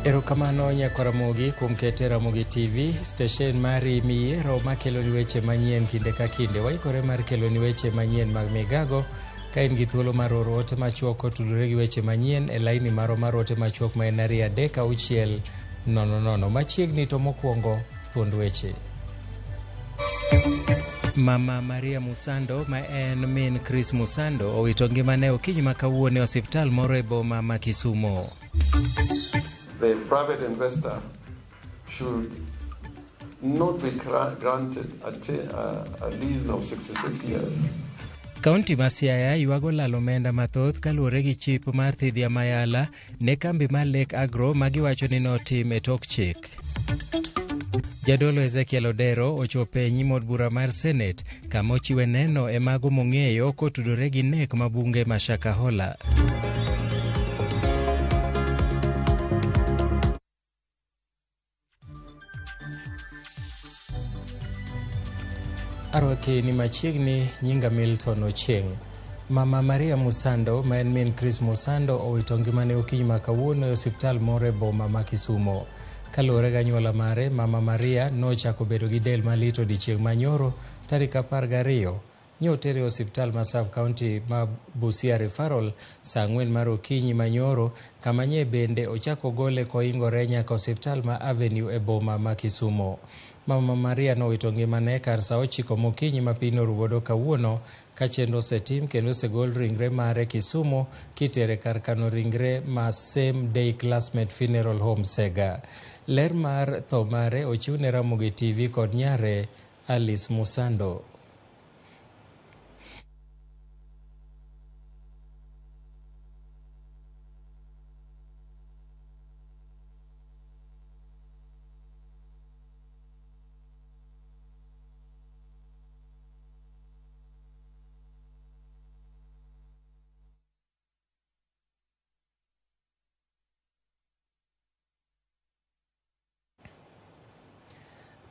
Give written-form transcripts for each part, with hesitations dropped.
Erokamano nyako Ramogi kuom kete Ramogi TV, station mari miyiero makelo ni weche manyien kinde ka kinde. Waikore mar kelo ni weche manyien mag Migago, ka in gi thuolo mar oro ote machuok kotudore gi weche manyien e laini maro mar ote machuok ma en 3-6-000. Machiegni to mokwongo thuond weche. Mama Maria Musando ma en min Chris Musando owito ngimane okinyi ma kawuono e osiptal moro e boma ma Kisumo. The private investor should not be granted a lease of 66 years. Kaunti ma Siaya yuago lalo omenda mathoth kaluwore gi chip mar thidhia mayala ne kambi mar Lake Agro magiwacho ni notim e tok chik. Jadolo Ezekiel Odero ochope nyim od bura mar Senate kama ochiwe neno e mago mong'eyo kotudore gi nek mabunge ma Shakahola. Arwaki ni machiegni nyinga Milton Ocheng. Mama Maria Musando ma en min Chris Musando owito ngimane okinyi ma kawuono e osiptal moro e boma ma Kisumo. Kaluwore gi anyuola mare, Mama Maria nochako bedo gi del malit odiechieng' manyoro tarik 12 ni otere e osiptal ma sub county ma Busia Referral saa 4 mar okinyi manyoro, kama nye bende ochako gole koingore nyaka osiptal ma Avenue e boma ma Kisumo. Mama Maria nowito ngimane kar saa 9 mokinyi ma piny orugodo kawuono ka chenro osetim kendo osegol ringre mare Kisumo kitere kar kano ringre ma Same Day Classmate Funeral Home Sega. Ler mar tho mare ochiw ne Ramogi TV kod nyare Alice Musando.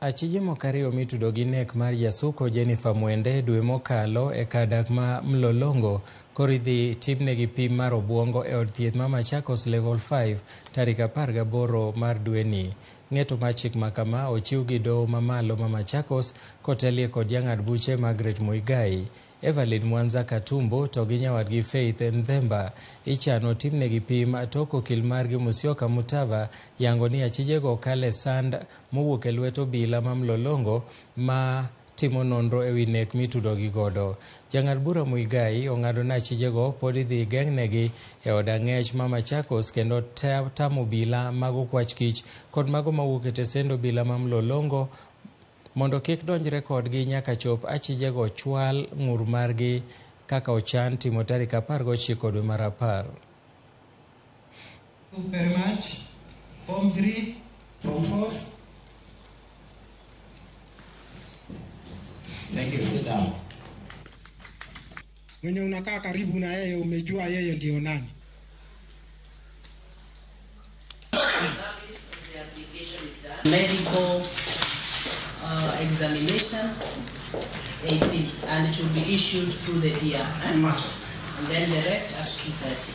Achije mokariyo mitudo gi nek mar jasuko Jennifer Mwende dwe mokalo e kadak ma Mlolongo koridhi timnegi pim mar obwongo e od thieth ma Machakos Level 5 tarik 18 mar dweni. Ng'eto mar chik makama ochiw gi doho mamalo ma Machakos kotelie kod jang'ad buche Margaret Muigai. Evelyn Mwanza Katumbo to gi nyawadgi Faith Nthemba ichano timnegi pim tok okil margi Musyoka Mutava yango ni achijego kale sand mowuok e lwet obila ma Mlolongo ma timo nonro e wi nek mitudo gi godo. Jang'ad bura Muigai ong'ado na achijego pod idhi geng'negi e od ang'ech ma Machakos kendo tamo obila mago kwach kich kod mago mawuok e tesend obila ma Mlolongo mondo kik donjre kodgi nyaka chop achijego chwal ng'ur margi kaka ochan timo tarik 19 dwe mar 10. Thank you very much. Form 3 from 4. Thank you. Sit down. Mwenye unakaa karibu na yeye umejua yeye ndio nani? Medical examination 18 and it will be issued through the DR and then the rest at 2:30.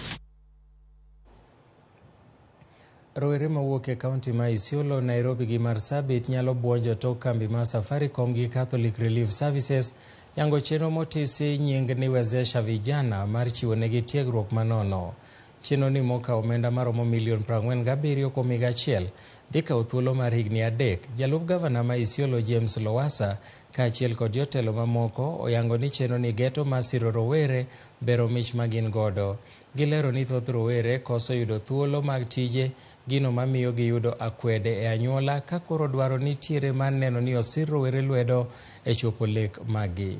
Rowere mawuok e kaunti ma Isiolo, Nairobi gi Marsabit nyalo buonjo tok kambi ma Safaricom gi Catholic Relief Services yango chenro motisi nying ni Wezesha Vijana mar chiwo negi tiegruok manono. Chenro ni moka omenda maromo $47 kuom higa achiel dhi kawo thuolo mar higni 3. Jalup gavana ma Isiolo James Lowassa kaachiel kod jotelo mamoko oyango ni chenro ni geto masiro rowere bero mich magin godo. Gilero ni thoth rowere koso yudo thuolo mag tije, gino mamiyo giyudo akwede e anyuola ka koro dwaro nitiere mar neno ni osir rowere lwedo e chopo lek magi.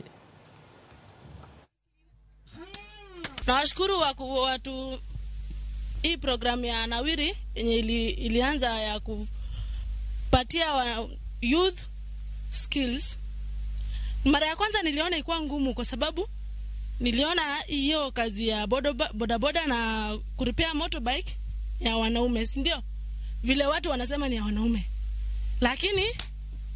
Nawashukuru watu hii programu ya Nawiri yenye ilianza ya kupatia youth skills. Mara ya kwanza niliona ilikuwa ngumu kwa sababu niliona hiyo kazi ya bodaboda na kuripea motorbike ya wanaume, si ndio? Vile watu wanasema ni ya wanaume. Lakini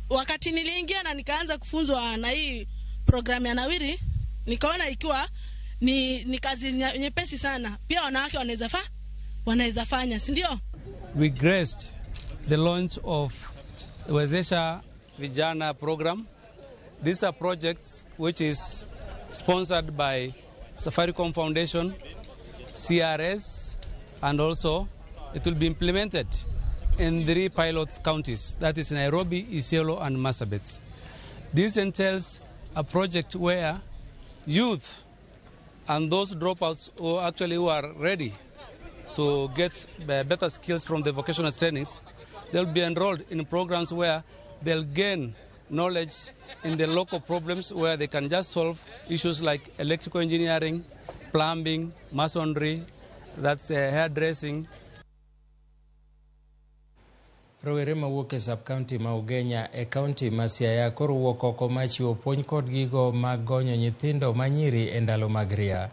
wakati niliingia na nikaanza kufunzwa na hii programu ya Nawiri, nikaona ikiwa ni kazi nyepesi sana. Pia wanawake wanaweza fanya, si ndio? we graced the launch of the Weche Vijana program. These are projects which is sponsored by Safaricom Foundation, CRS, and also it will be implemented in 3 pilot counties, that is Nairobi, Isiolo, and Marsabit. This entails a project where youth and those dropouts who are ready to get better skills from the vocational trainings, they'll be enrolled in programs where they'll gain knowledge in the local problems where they can just solve issues like electrical engineering, plumbing, masonry, that's hairdressing. Rowere mawuok e sub-county ma Ugenya e kaunti ma Siaya koro wuok oko machiwo puonj kod gigo mag gonyo nyithindo manyiri e ndalo mag ria.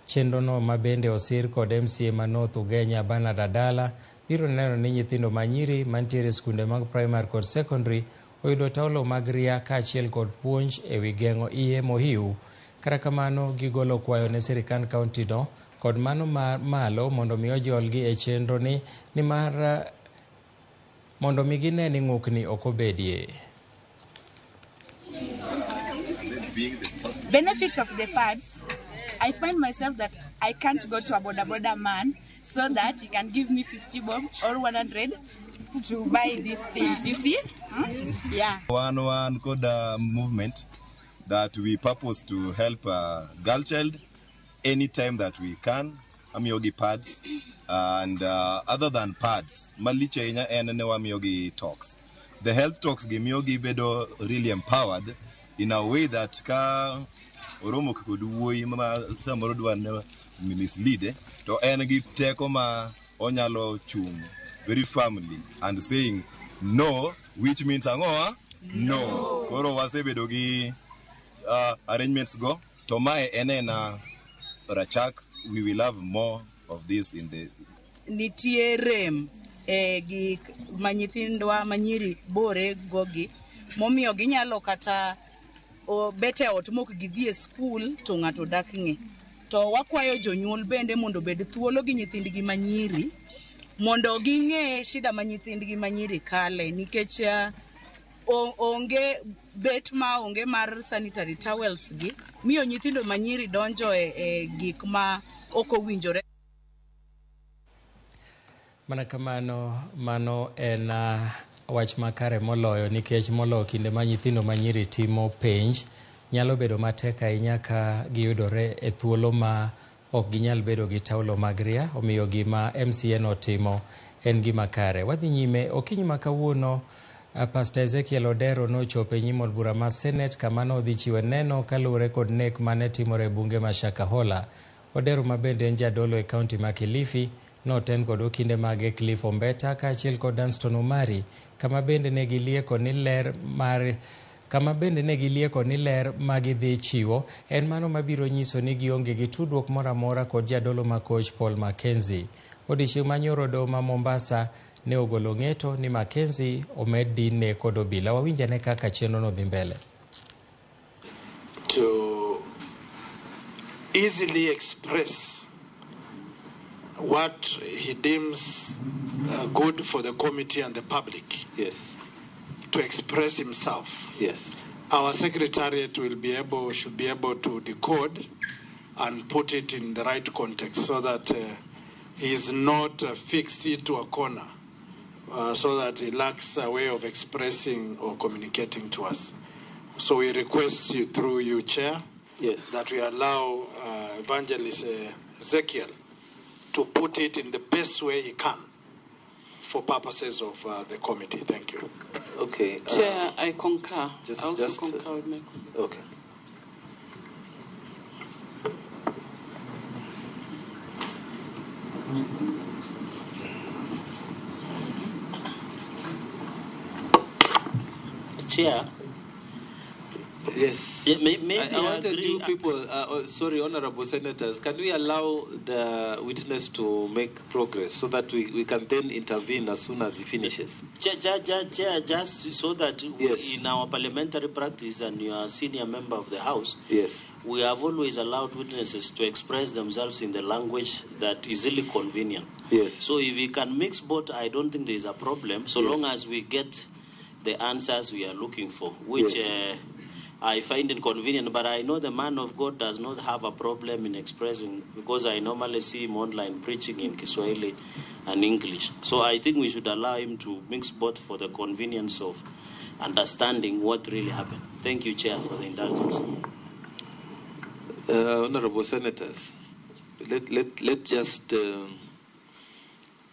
Chenrono ma bende osir kod MCA ma North Ugenya Bernard Adala biro neno ni nyithindo manyiri mantiere skunde mag primary kod secondary oyudo taulo mag ria kaachiel kod puonj e wi geng'o iye mohiu. Kata kamano gigolo kwayo ne sirikand kauntino kod mano mar malo mondo mi ojolgi e chenroni nimar mondo mi gine ni ng'ukni ok obedie. Benefits of the pads, I find myself that I can't go to a boda man so that he can give me 50 bob or 100 to buy these things, you see? Yeah. One code movement that we purpose to help girl child anytime that we can. Amiogi pads and other than pads, maliche inya enewa miogi talks. The health talks gi miogi bedo really empowered in a way that ka oromo kuduwoi mama samoro dwan mislead to engi teko ma onyalo chung very firmly and saying no, which means angoa no. Koro wasebedo gi arrangements go to mae enena rachak. We will have more of this in the nitiere gi manyithindwa manyiri bore gogi momiyo ginyalo kata bete ot mok gidhi e skul to ng'ato dak ng'e. To wakwayo jonyuol bende mondo bed thuolo gi nyithindgi manyiri mondo ging'e shida ma nyithindgi manyiri kale, nikech onge bet ma onge mar sanitary towels gi miyo nyithindo manyiri donjo e gik ma ok owinjore. Mana kamano mano en wach makare moloyo, nikech moloyo kinde ma nyithindo manyiri timo penj nyalo bedo matek ahinya ka giyudore e thuolo ma ok ginyal bedo gi taulo mag ria. Omiyo gima MCA no timo en gima kare. Wadhi nyime. Okinyi ma kawuono Pastor Ezekiel Odero nochopo e nyim od bura mar Senate kama nodhi chiwo neno kaluwore kod nek mane timore e bunge ma Shakahola. Odero ma bende en jadolo e kaunti ma Kilifi noten kod okinde mage Cliff Ombeta kaachiel kod Danston Omari kama bende ne gilieko ni ler magidhi chiwo en mano mabiro nyiso ni gionge gi tudruok moro amora kod jadolo ma coach Paul Mackenzie. Odiechieng' manyoro doho ma Mombasa ne ogolo ng'eto ni Mackenzie omed dinne kod obila. Wawinjane kaka chenro no dhi mbele. To easily express what he deems good for the committee and the public. Yes. To express himself. Yes. Our secretariat should be able to decode and put it in the right context so that he is not fixed into a corner, so that he lacks a way of expressing or communicating to us. So we request you, through you, Chair, yes, that we allow Evangelist Ezekiel to put it in the best way he can for purposes of the committee. Thank you. Okay. Chair, I concur. I also concur with my colleague. Okay. Chair. Yes. Yeah, maybe I wanted two people, sorry, honorable senators, can we allow the witness to make progress so that we can then intervene as soon as he finishes? Chair, just so that yes, in our parliamentary practice, and you are a senior member of the House, yes, we have always allowed witnesses to express themselves in the language that is really convenient. Yes. So if we can mix both, I don't think there is a problem, so long as we get the answers we are looking for, which I find inconvenient, but I know the man of God does not have a problem in expressing, because I normally see him online preaching in Kiswahili and English. So I think we should allow him to mix both for the convenience of understanding what really happened. Thank you, Chair, for the indulgence. Honorable Senators, let just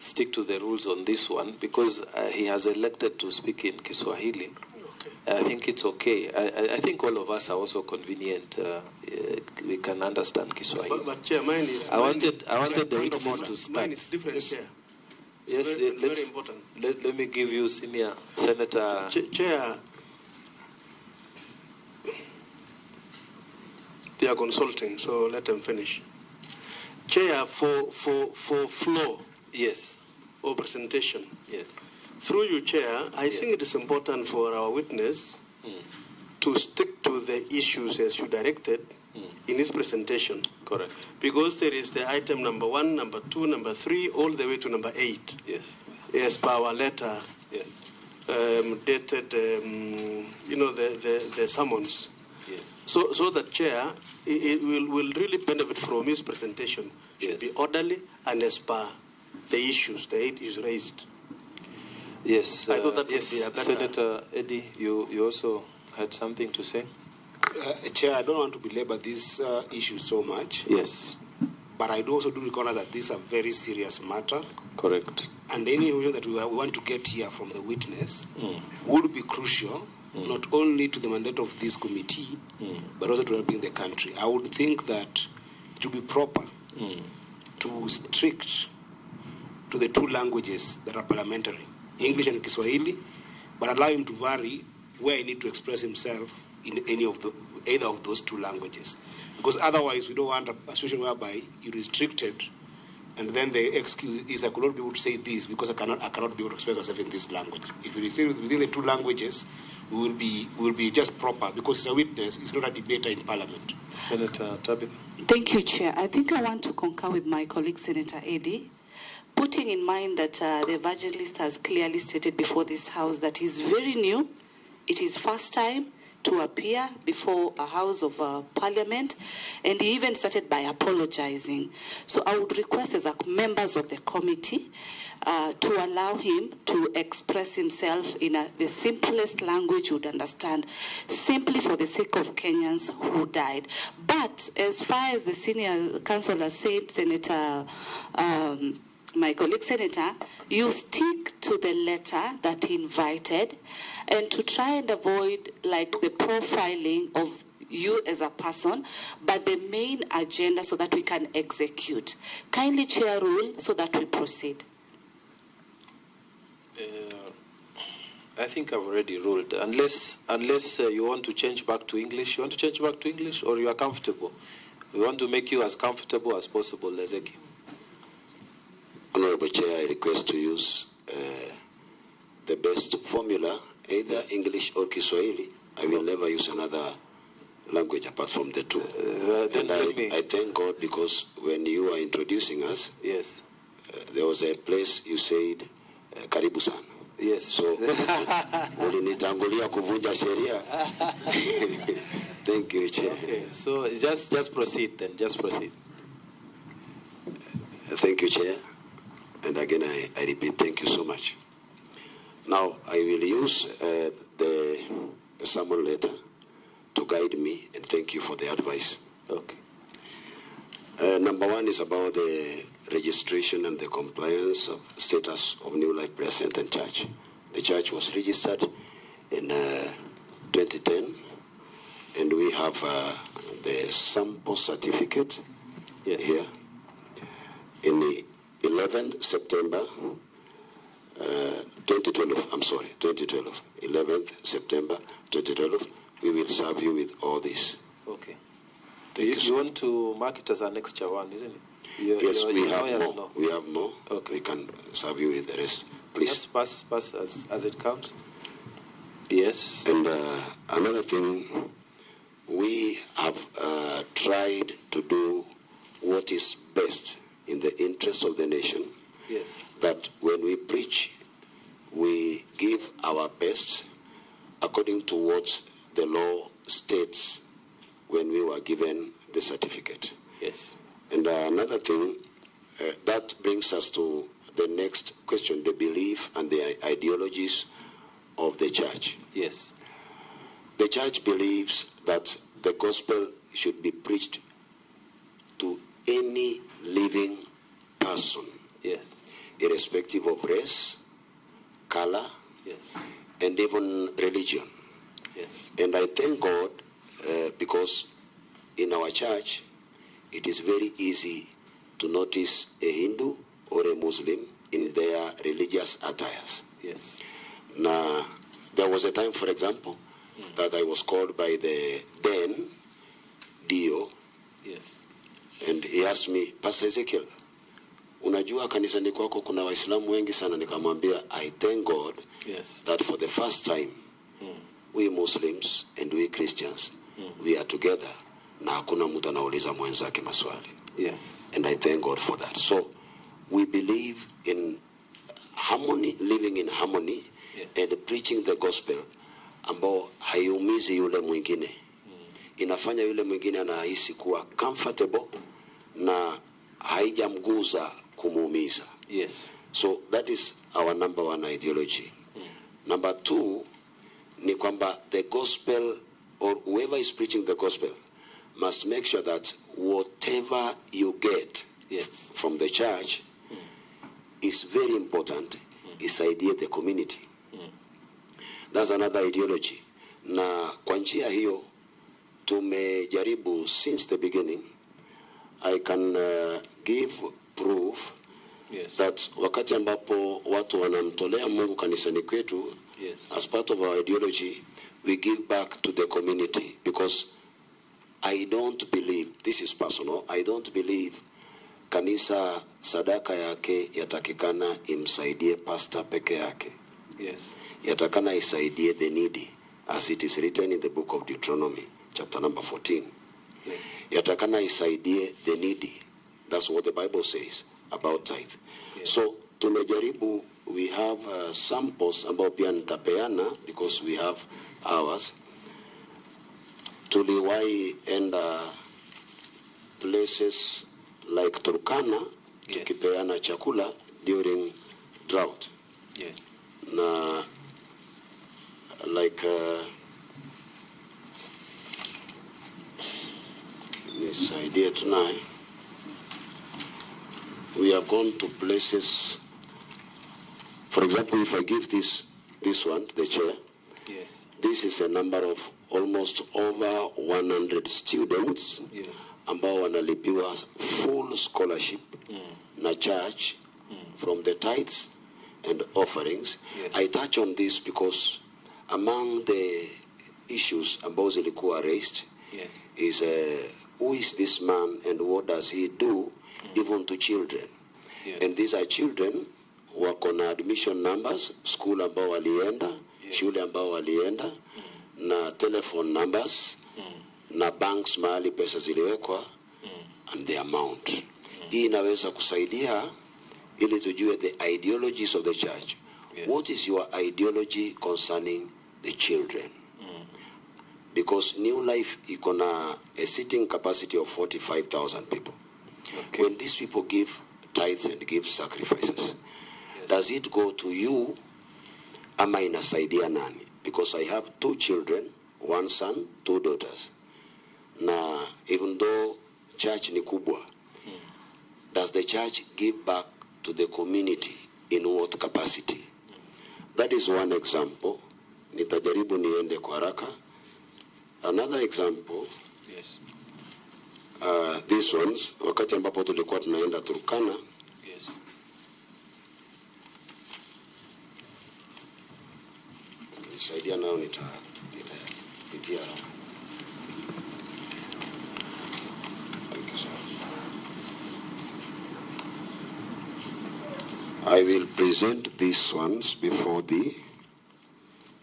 stick to the rules on this one, because he has elected to speak in Kiswahili. I think it's okay. I think all of us are also convenient. We can understand Kiswahili. But Chair, mine is... I wanted the witness to start. Mine is different, yes. Chair. Yes, very important. Let me give you Senior Senator... Chair, they are consulting, so let them finish. Chair, for flow... Yes. Or presentation. Yes. Through you, Chair, I think it is important for our witness to stick to the issues as you directed in his presentation. Correct. Because there is the item number 1, number 2, number 3, all the way to number 8. Yes. As per our letter. Yes. Dated, the summons. Yes. So that, Chair, it will really benefit from his presentation. Should be orderly and as per the issues, the 8 issues raised. Yes. I thought that would be a better... Senator Eddie, you also had something to say? Chair, I don't want to belabor this issue so much. Yes. But I also do recognize that this is a very serious matter. Correct. And any information that we want to get here from the witness would be crucial, not only to the mandate of this committee, but also to helping the country. I would think that it would be proper to strict to the 2 languages that are parliamentary, English and Kiswahili, but allow him to vary where he needs to express himself in either of those 2 languages. Because otherwise we don't want a situation whereby you're restricted and then the excuse is I could not be able to say this because I cannot be able to express myself in this language. If you stay within the 2 languages, we will be just proper, because it's a witness, it's not a debater in Parliament. Senator Tabitha. Thank you, Chair. I think I want to concur with my colleague, Senator Eddie, putting in mind that the evangelist has clearly stated before this House that he's very new. It is first time to appear before a House of Parliament, and he even started by apologizing. So I would request as members of the committee to allow him to express himself in the simplest language you would understand, simply for the sake of Kenyans who died. But as far as the senior councillor said, Senator, my colleague Senator, you stick to the letter that he invited, and to try and avoid like the profiling of you as a person, but the main agenda so that we can execute. Kindly Chair rule so that we proceed. I think I've already ruled. Unless you want to change back to English. You want to change back to English, or you are comfortable? We want to make you as comfortable as possible, Lezeki. Honorable Chair, I request to use the best formula, either English or Kiswahili. I will never use another language apart from the 2. And I thank God, because when you are introducing us, yes, there was a place you said, Karibu sana. Yes. So, ulinitangulia kuvunja sheria. Thank you, Chair. Okay, so just proceed then, just proceed. Thank you, Chair. And again, I repeat, thank you so much. Now, I will use the summon letter to guide me, and thank you for the advice. Okay. Number 1 is about the registration and the compliance of status of New Life Prayer Center Church. The church was registered in 2010, and we have the sample certificate here. In the 11th September 2012, 11th September 2012, we will serve you with all this. Okay. You want to mark it as an extra one, isn't it? Yes, we have more. No. We have more. Okay. We can serve you with the rest. Please. Just pass as it comes. Yes. And another thing, we have tried to do what is best in the interest of the nation that when we preach, we give our best according to what the law states when we were given the certificate. Yes. And another thing, that brings us to the next question, the belief and the ideologies of the church. Yes. The church believes that the gospel should be preached to any living person. Yes. Irrespective of race, color, yes, and even religion. Yes. And I thank God because in our church, it is very easy to notice a Hindu or a Muslim in their religious attires. Yes. Now, there was a time, for example, that I was called by the then Dio. Yes. And he asked me, Pastor Ezekiel, unajua kanisani kwako kuna Waislamu wengi sana. Nikamwambia, I thank God that for the first time, we Muslims and we Christians, we are together. Na hakuna mtu anauliza mwenzake maswali. Yes. And I thank God for that. So we believe in harmony, living in harmony, and preaching the gospel ambao haiumizi yule mwingine. Inafanya yule mwingine anahisi kuwa comfortable na haijamguza kumuumiza. Yes. So that is our number one ideology. Number two, ni kwamba the gospel, or whoever is preaching the gospel, must make sure that whatever you get from the church is very important, isaidie the community. That's another ideology. Na kwa njia hiyo tumejaribu since the beginning. I can give proof that wakati ambapo watu wanamtolea Mungu kanisani kwetu, as part of our ideology, we give back to the community, because I don't believe, this is personal, I don't believe kanisa sadaka yake yatakikana imsaidie pastor peke yake. Yes. Yatakana isaidie the needy, as it is written in the book of Deuteronomy, chapter number 14. Yes. Yatakana isaidie the needy. That's what the Bible says about tithe. Yes. So tumejaribu, we have samples ambao pia nitapeana because we have ours. Tuliwahi enda places like Turkana, tukipeana chakula during drought. Yes. Na like this idea tonight, we have gone to places. For example, if I give this one, the chair, yes, this is a number of almost over 100 students yes, ambao wanalipiwa full scholarship na church from the tithes and offerings. Yes. I touch on this because among the issues ambao zilikuwa raised is who is this man and what does he do even to children. And these are children wako na admission numbers, school ambao walienda, shule ambao walienda, na telephone numbers, na banks mahali pesa ziliwekwa, and the amount. Hii inaweza kusaidia ili tujue the ideologies of the church. What is your ideology concerning the children? Because New Life iko na a seating capacity of 45,000 people. Okay. When these people give tithes and give sacrifices, does it go to you ama inasaidia nani? Because I have 2 children, 1 son, 2 daughters. Na even though church ni kubwa, does the church give back to the community in what capacity? That is one example. Nitajaribu niende kwa haraka. Another example, these ones, wakati ambapo tulikuwa tunaenda Turkana, nisaidia nao nitapitia. I will present these ones before thee.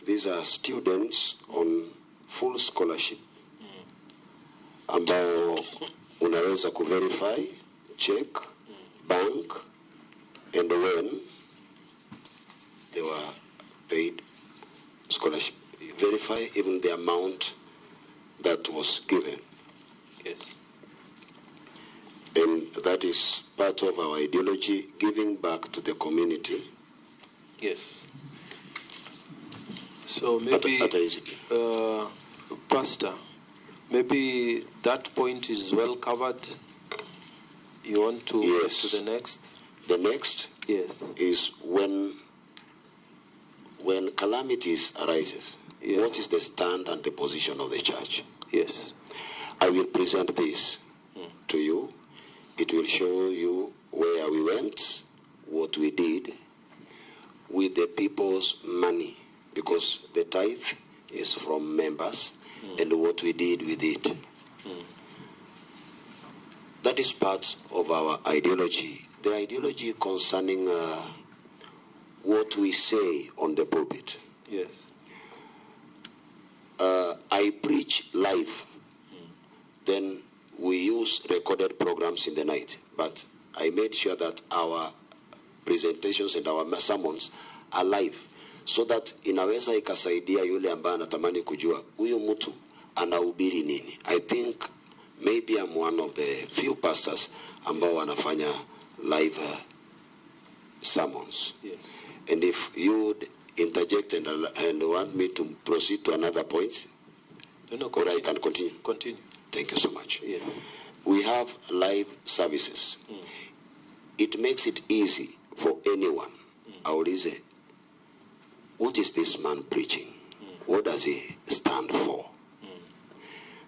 These are students on full scholarship ambao unaweza kuverify, check, bank, and when they were paid scholarship. Verify even the amount that was given. Yes. And that is part of our ideology, giving back to the community. Yes. So maybe, Pastor, maybe that point is well covered. You want to move to the next? The next is when calamities arises, what is the stand and the position of the church? Yes. I will present this to you. It will show you where we went, what we did with the people's money, because the tithe is from members, and what we did with it. That is part of our ideology. The ideology concerning what we say on the pulpit. Yes. I preach live. Then we use recorded programs in the night. But I made sure that our presentations and our sermons are live, so that inaweza ikasaidia yule ambaye anatamani kujua huyu mtu anahubiri nini. I think maybe I'm one of the few pastors ambao wanafanya live sermons. Yes. And if you would interject and want me to proceed to another point, or I can continue. Continue. Thank you so much. Yes. We have live services. It makes it easy for anyone. Aulize, what is this man preaching? What does he stand for?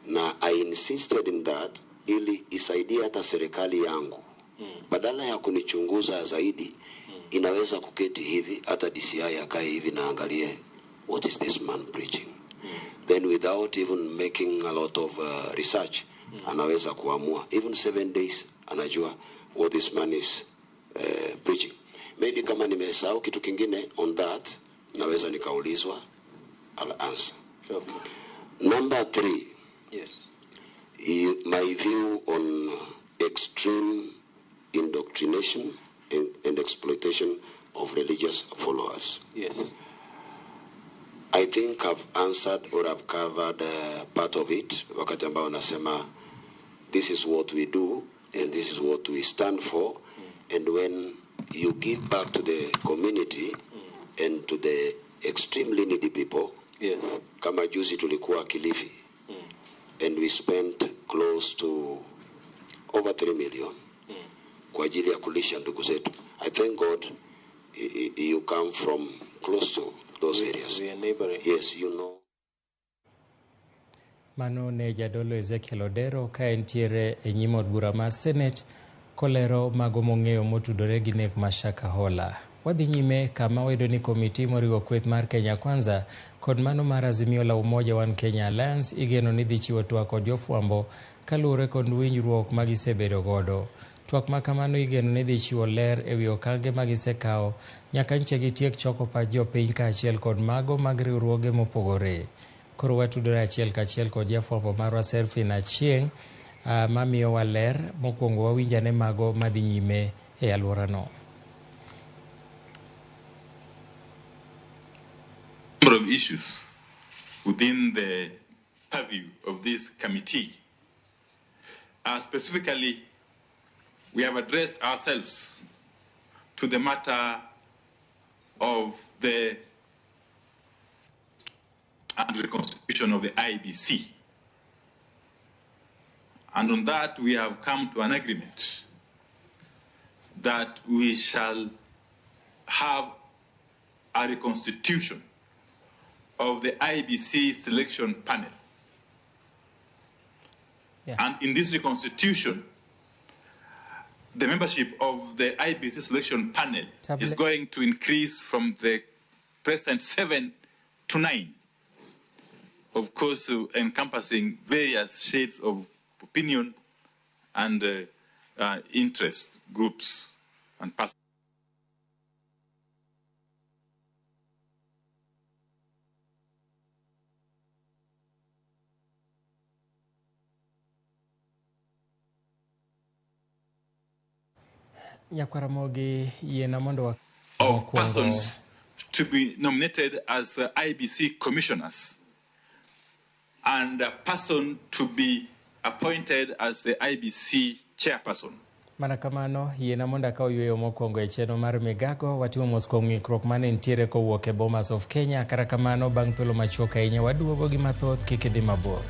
Na I insisted in that ili isaidie hata serikali yangu. Badala ya kunichunguza zaidi, inaweza kuketi hivi, hata DCI akae hivi na angalie, what is this man preaching? Then without even making a lot of research, anaweza kuamua. Even 7 days, anajua what this man is preaching. Maybe kama nimesahau kitu kingine on that, naweza nikaulizwa, I'll answer. Okay. Number 3. Yes. My view on extreme indoctrination and exploitation of religious followers. Yes. I think I've answered or I've covered part of it. Wakati ambao nasema, this is what we do and this is what we stand for. And when you give back to the community and to the extremely needy people, yes. Kama juzi tulikuwa Kilifi, and we spent close to over 3 million kwa ajili ya kulisha ndugu zetu. I thank God you come from close to those areas. We are neighboring. Yes, you know. Mano ne jadolo Ezekiel Odero ka entiere e nyim od bura mar Senate kolero mago mong'eyo motudore gi nek mar Shakahola. Wadhi nyime kama wayudo ni komiti moriwo kweth mar Kenya Kwanza kod mano mar Azimio la Umoja One Kenya Alliance igeno ni dhi chiwo twak kod jofwambo kaluwore kod winjruok ma gisebedo godo. Twak ma kamano igeno ni dhi chiwo ler e wi okange ma gisekawo nyaka nche gitiek choko pach jopiny kaachiel kod mago mag riwruoge mopogore. Koro watudore achiel kachiel kod jafwambo marwa Serfin Achieng' mamiyowa ler mokwongo wawinjane mago madhi nyime e alworano. Number of issues within the purview of this committee. Specifically, we have addressed ourselves to the matter of the reconstitution of the IBC. And on that, we have come to an agreement that we shall have a reconstitution of the IBC selection panel. Yeah. And in this reconstitution, the membership of the IBC selection panel is going to increase from the present 7 to 9. Of course, encompassing various shades of opinion and interest groups and past. Nyakwaramogi yena mondo of persons to be nominated as IBC commissioners and a person to be appointed as the IBC chairperson. Mana kamano yena mondo ka oyueyo mokwongo e chenro mar Migago watimo mos kuom ng'ikruok mane nitiere kowuok e Bomas of Kenya. Kata kamano bang' thuolo machuok ahinya waduogo gi mathoth kik idhi mabor.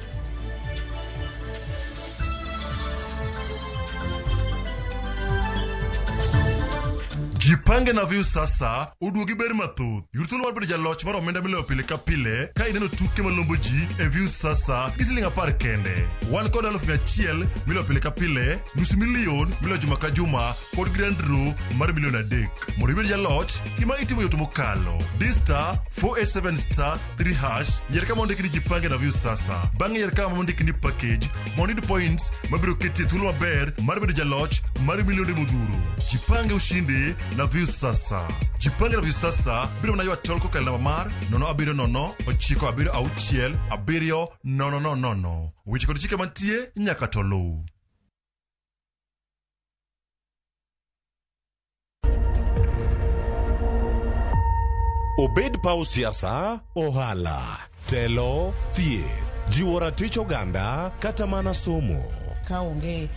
Jipange na view sasa uduogi ber mathoth. Yurthuolo mar bedo jaloch mar omenda miloyo pile ka pile ka ineno tuke malombo ji e view sasa gi siling 10 kende. Wan kod 100,000 miloyo pile ka pile, nus milion miloyo juma ka juma kod grand draw mar milion 3. Mondo ibed jaloch, gima itimo yot mokalo. Dista 487*3# yier kama ondikni jipange na view sasa. Bang'e yier kama ondikni package mondo iyud points mabiro keti e thuolo maber mar bedo jaloch mar milionde modhuro. Jipange ushinde na view sasa. Jipange na view sasa biro na ywa tol kokal namba mar 07096677000. Weche kod chike mantie nyaka tolu. Obed pau siasa, ohala, telo, thieth, jiwo ratich oganda kata mana somo. Ka onge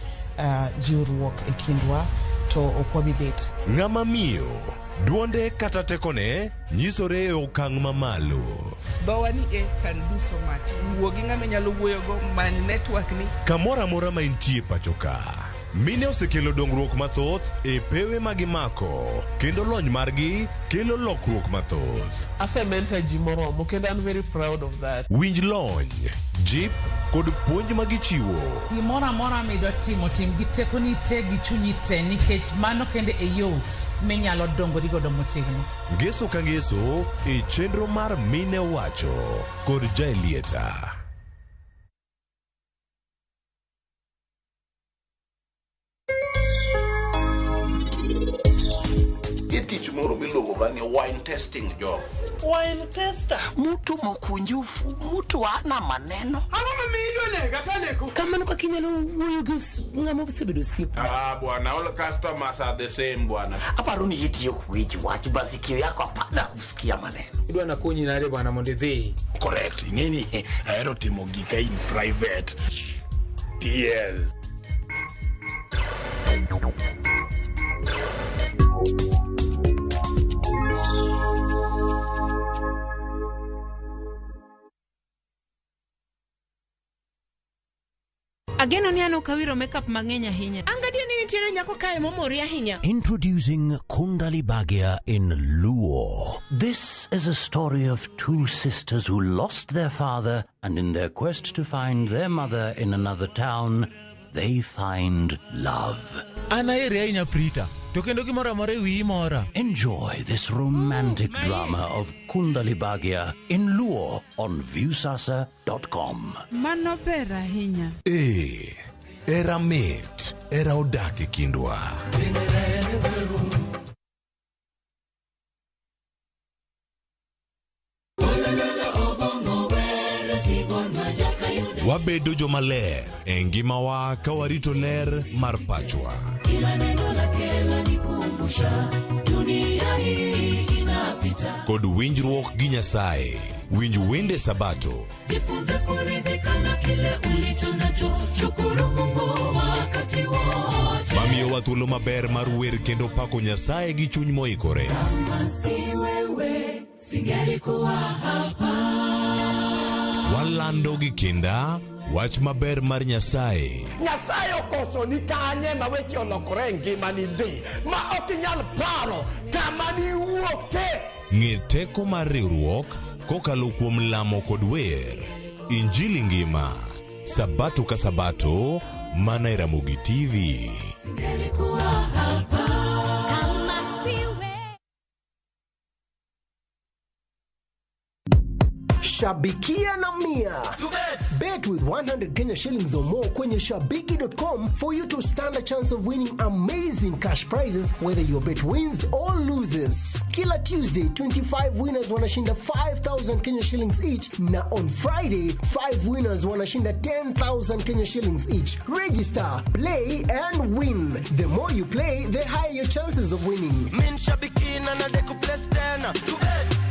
jiwruok e kindwa to okwabibet. Ng'ama miyo, duonde kata tekone nyisore e okang' mamalo. Dhowa ni e can do so much. Wuogi ng'ama nyalo wuoyo go many network ni. Kamora mora ma intie pachoka. Mine osekelo dongruok mathoth e pewe magimako kendo lony margi kelo lokruok mathoth. Asementa ji moromo kendo I'm very proud of that. Winj lony, jip kod puonj magichiwo. Gimora mora midwa timo tim gi tekoni te gi chunyi te nikech mano kende e yo minyalo dongori godo motegno. Ngeso ka ngeso e chenro mar Mine Wacho kod Jaelieta. Tich moro miluongo ni wine tasting job. Wine tester. Mtu mokunjufu, mtu ana maneno. Ama milioni gataleko. Kama nuko kinyalo wuoyo gi ng'ama osebedo siep. Bwana, all customers are the same bwana. Aparo ni yitiyo kuwiji wach basi kio yako apada kusikia maneno. Idwa na konyi nare bwana mondo dhi. Correct. Nini? Aero timo gika in private. TL. Ageno ni ano kawiro makeup mang'eny ahinya. Angadio ni nitiere nyako kae momori ahinya. Introducing Kundali Bhagia in Luo. This is a story of two sisters who lost their father, and in their quest to find their mother in another town, they find love. Anaere ahinya Prita. To kendo gimoro amore wi mora. Enjoy this romantic drama of Kundali Bhagia in Luo on viewsasa.com. Mano ber ahinya. Era mit, era odake kindwa. Wabedo jomaler e ngimawa ka warito ler mar pachwa. Kod winjruok gi Nyasaye. Winj wende Sabato. Jifunze kuridhika na kile ulicho nacho. Shukuru Mungu wakati wote. Mamiyo wa thuolo maber mar wer kendo pako Nyasaye gi chuny moikore. Kama si wewe singelikuwa hapa. Walando gi kinda wach maber mar Nyasaye. Nyasaye okoso ni kanye ma weche olokore ngima ni dhi ma okinyal paro kama ni wuoke. Ng'e teko mar riwruok kokalo kuom lamo kod wer. Injili ngima Sabato ka Sabato mana e Ramogi TV. Singelikuwa hapa. Shabikia na Mia. Bet with 100 Kenya shillings or more kwenye shabiki.com for you to stand a chance of winning amazing cash prizes whether your bet wins or loses. Kila Tuesday, 25 winners wanashinda 5,000 Kenya shillings each, na on Friday, 5 winners wanashinda 10,000 Kenya shillings each. Register, play and win. The more you play, the higher your chances of winning.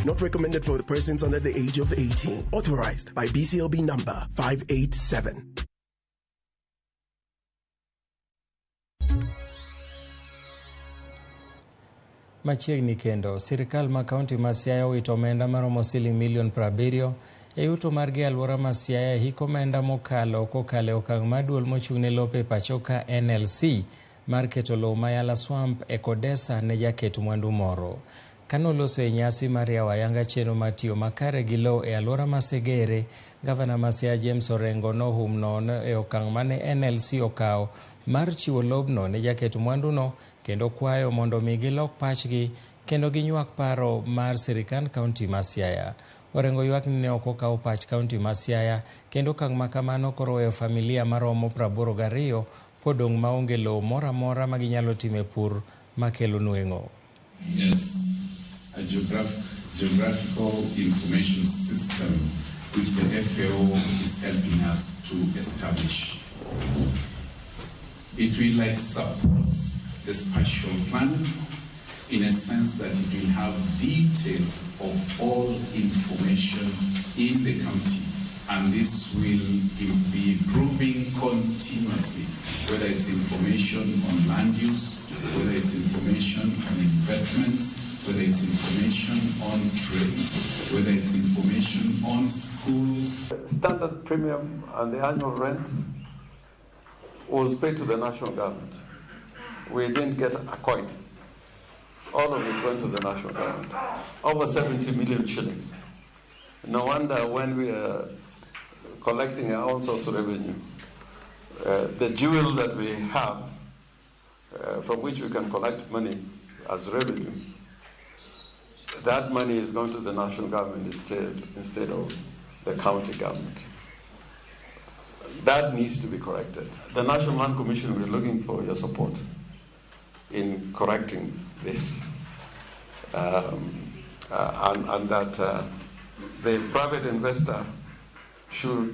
Not recommended for the persons under the age of 18. Authorized by BCLB number 587. Machiegni kendo, sirikal ma kaunti ma Siaya owito omenda maromo siling milion 70 e yuto margi alwora ma Siaya hiko omenda mokalo kokalo e okang' maduol mochung'ne lope pachoka NLC mar keto lowo Mayala Swamp e Kodesa ne jaket mwandu moro. Kanoloso e nyasi mar yawo ayanga chenro matiyo makare gi lowo e alwora ma Segere, Gavana ma Siaya James Orengo nohum nono e okang' mane NLC okawo mar chiwo lobno ne jaket mwanduno, kendo kwayo mondo mi gilok pachgi kendo ginyuak paro mar sirikal kaunti ma Siaya. Orengo ywak ni ne ok okawo pach kaunti ma Siaya, kendo okang' ma kamano koro weyo familia maromo 82 podong' maonge lowo moro amora ma ginyalo time pur makelo nweng'o. Yes, a geographical information system which the FAO is helping us to establish. It will support the spatial plan in a sense that it will have detail of all information in the county, and this will be improving continuously, whether it's information on land use, whether it's information on investments, whether it's information on trade, whether it's information on schools. Standard premium and the annual rent was paid to the national government. We didn't get a coin. All of it went to the national government. Over 70 million shillings. No wonder when we are collecting our own source of revenue, the jewel that we have from which we can collect money as revenue, that money is going to the national government instead of the county government. That needs to be corrected. The National Land Commission, we're looking for your support in correcting this, and that the private investor should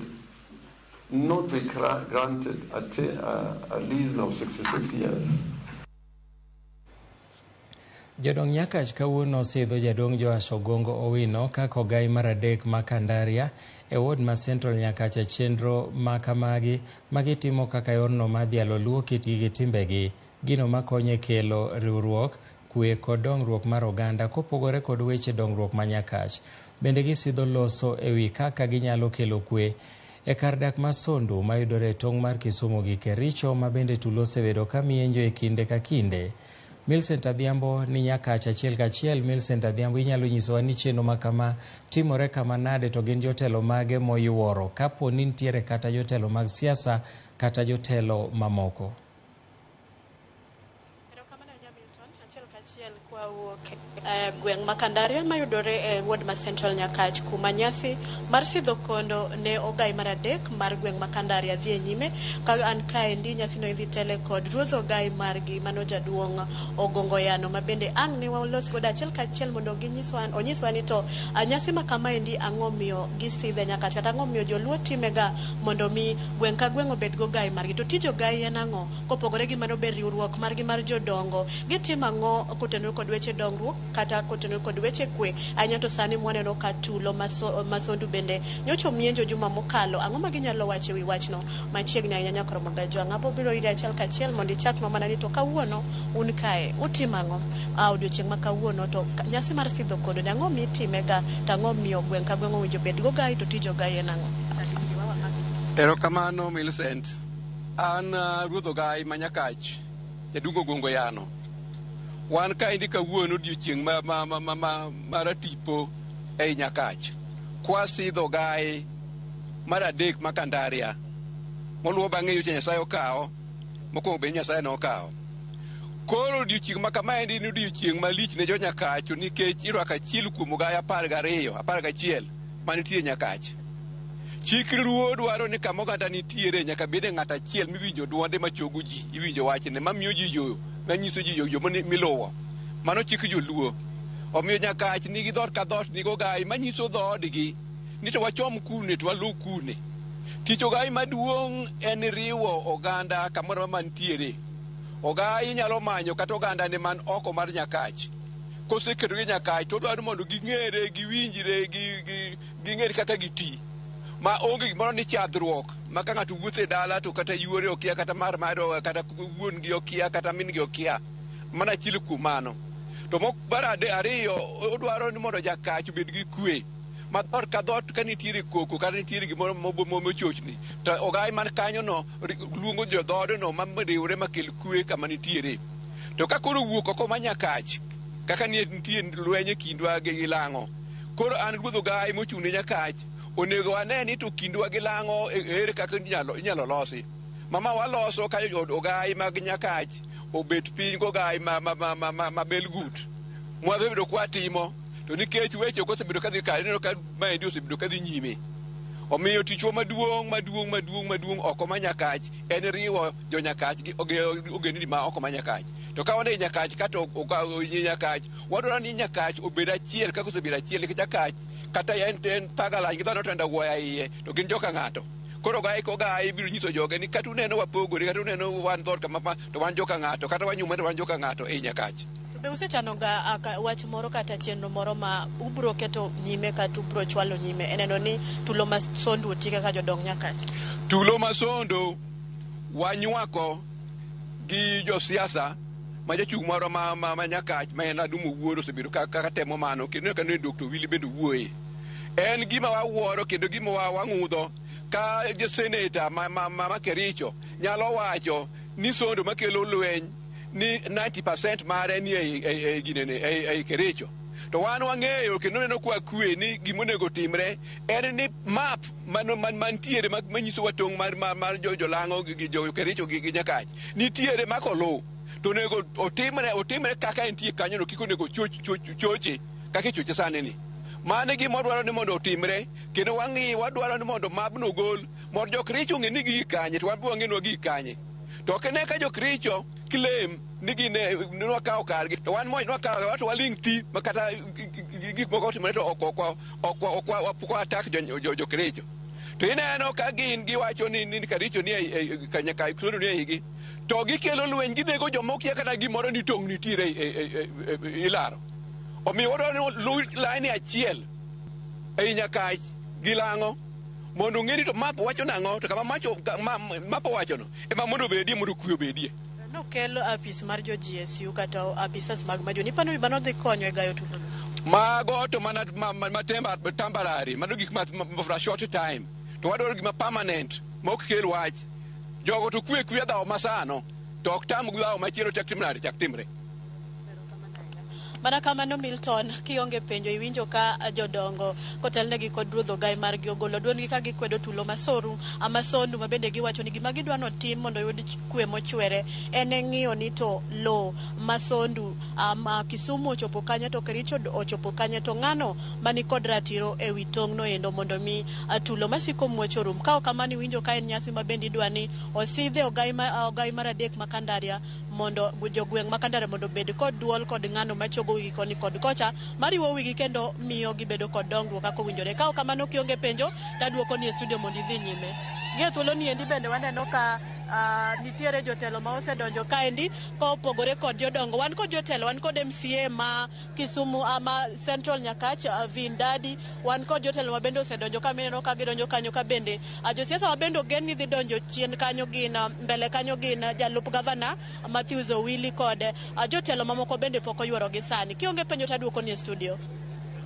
not be granted a lease of 66 years. Jodong Nyakach kawuono sidho jadong Joash Ogongo Owino kaka ogai mar adek ma Kandaria e ward ma Central Nyakacha chenro ma kamagi magitimo kaka yorno madhialo luwo kitgi gi timbegi, gino makonye kelo riwruok, kwe kod dongruok mar oganda kopogore kod weche dongruok ma Nyakach. Bende gisidho loso ewi kaka ginyalo kelo kwe e kar dak ma Sondu mayudore e tong' mar Kisumu gi Kericho, ma bende tulo osebedo ka mienjo e kinde ka kinde. Millicent Adhiambo ni Nyakach achiel kachiel. Millicent Adhiambo, inyalo nyisowa ni chenro ma kama timore kama nade, to gin jotelo mage moyuoro kapo ni nitiere kata jotelo mag siasa kata jotelo mamoko? Gweng' ma Kandaria mayudore e ward ma Central Nyakach, kuma nyasi mar sidho kondo ne ogai mar adek mar gweng' ma Kandaria dhi e nyime. Ka an kaendi nyasi no idhi tele kod ruodh ogai margi mano jaduong' Ogongo Yano, ma bende ang' ne walos godo achiel kachiel mondo onyiswa ni to nyasi ma kamaendi ang'o miyo gisidhe Nyakach, kata ang'o miyo joluo timega mondo mi gweng' ka gweng' obed go gai margi. To tij ogai en ang'o kopogore gi mano be riwruok margi mar jodongo gitimo ang'o kotenore kod weche dongruok kata kotenore kod weche kwe? Anya to sani mwaneno ka tulo Masondu bende nyocho mienjo juma mokalo. Ang'o ma ginyalo wacho wi wachno? Machiegni ahinya nyakoromo ga jo ng'apo biro ire achiel kachiel mondo ichak no mana ni to kawuono un kae utimo ang'o? Odiochieng' ma kawuono to nyasi mar sidho kondo ne ang'o mitimega, to ang'o miyo gweng' ka gweng' owinjo bed go gai, to tij ogai en ang'o? Erokamano Millicent. An ruodh ogai ma Nyakach, jadungo Ogongo Yano. Wan kaendi kawuono odiochieng' mar tipo ei Nyakach. Kwasidho ogai mar adek ma Kandaria. Moluwo bang'e yuche Nyasaye okawo, mokwongo be Nyasaye nokawo. Koro odiochieng' ma kamaendi en odiochieng' malich ne jo Nyakach, nikech irwako achiel kuom ogai 11. manitie Nyakach. Chik ruo dwaro ni kama oganda nitiere nyaka bede ng'at achiel miwinjo duonde machogo ji, iwinjo wachne mamiyo ji yo, manyiso ji yo miluwo. Mano chik joluo. Omiyo Nyakach nigi dhot ka dhot nigi ogai manyiso dhoodgi ni to wachom kune to walu kune. Tich ogai maduong' en riwo oganda kamoro mantiere. Ogai nyalo manyo kata oganda ne man oko mar Nyakach. Koseketo gi Nyakach to dwaro mondo ging'ere, giwinjre, ging'ere kaka giti. Ma onge gimoro ni chadhruok ma ka ng'ato wuotho e dala to kata yuore okia kata mar kata wuon gi okia kata min gi okia. Mana achiel kuom mano. To mok barade ariyo odwaro ni mondo Nyakach obed gi kwe. Ma dhot ka dhot ka nitiere koko kata nitiere gimoro mochochni. To ogai man kanyo no luongo jo dhode no mariwre makel kwe kama nitiere. To ka koro wuok oko ma Nyakach kaka nitie lwenye kindwa gi Lang'o. Koro an ruodh ogai mochung' ne Nyakach onego ane ni to kindwa gi Lang'o ere kaka inyalo losi. Mama waloso ka ogai mag Nyakach obet piny gogai ma Belgut. Mwabedo kwa timo to nikech weche kosebedo kadhi kare neno ka maendi osebedo kadhi nyime. Omiyo tichwa maduong' oko ma Nyakach en riwo jo Nyakach gi ogendini ma oko ma Nyakach. To ka wane Nyakach kata Nyakach wadwaro ni Nyakach obed achiel kaka osebedo achiel nikech Nyakach kata en Thagalang gi dhano tenda wuoya iye to gin joka ng'ato. Koro ogai biro nyiso joge ni kata uneno wapogore kata uneno wan dhot kama to wan joka ng'ato kata wanyume to wan joka ng'ato e Nyakach. Be usechano ga wach moro kata chenro moro ma ubro keto nyime kata ubro chwalo nyime eneno ni tulo masondo oti kaka jodong Nyakach? Tulo masondo wanywako gi josiasa ma jachung' moro ma Nyakach ma en Adumo Wuoro osebedo kaka temo mano kendo ka ne Dr. Willy bende wuoye. En gima wawuoro kendo gima wang'udho ka seneta ma Kericho nyalo wacho ni sondo makelo lweny ni 90% mare ni ei Kericho. To wan wang'eyo kendo neno kwa kwe ni gimonego timre en ni map mantiere manyiso watong' mar jo Lang'o gi jo Kericho gi Nyakach nitiere makolu to nego otimre kaka entie kanyo no kiko nego choche kaka choche sane ni. Mane gima dwaro ni mondo otimre kendo wadwaro ni mondo mabno gol mondo jo Kericho ng'e ni gi kanye to wan bwa ng'e gi kanye. To kene ka jo Kericho claim nigi ne nwakawo kargi to wan mo nwakawo watu waling ti makata gik moko timore to ok attack jo Kericho. To ineno ka gin giwacho ni Kericho ni Nyakach sondo ni eigi to gikelo lweny ginego jomokia kata gimoro ni tong' nitiere ilaro. Omiyo wadwaro ni laini achiel ei Nyakach gi Lang'o mondo ng'eni to map wacho nang'o to kama map wacho no ema mondo bedie mondo kuyo bedie. No kelo apis mar jo GSU kata apisas mag majoni pano bibano dhi konyo e gayo tulo. Mago to mana temporary mano gik for a short time. To wadwaro gima permanent mok kel wach. Jogo to kuye dhawo masano to ok tam gi dhawo machielo chak timre. Mana kamano Milton kionge penjo iwinjo ka jodongo kotelnegi kod ruodh ogai margi ogolo duongi ka gikwedo tulo masoru ama sondu ma bende giwacho ni gima gidwano tim mondo yud kwe mochwere en ng'iyo ni to lo masondu Kisumu ochopo kanye to Kericho ochopo kanye to ng'ano mani kod ratiro e wi tong'no endo mondo mi tulo masiko muocho rum. Ka kamani winjo ka en nyasi ma bende idwani osidhe ogai mar adek makandaria mondo jogweng' makandaria mondo bed kod duol kod ng'ano machogo koni kod kocha mariwo wigi kendo miyo gibedo kod dongruok kako winjore. Ka kamano kionge penjo taduoko ni e studio mondo idhi nyime. Gie thuolo ni endi bende waneno ka nitiere jotelo ma osedonjo kaendi ka opogore kod jodongo. Wan kod jotelo, wan kod MCA ma Kisumu ama Central Nyakach Vindadi, wan kod jotelo ma bende osedonjo ka mineno ka gidonjo kanyo ka bende josiasa ma bende ogen ni dhi donjo chien kanyo gin mbele kanyo gin jalup gavana Matthews Owili kod jotelo mamoko bende pok oyuoro gi sani. Kionge penjo taduoko ni e studio.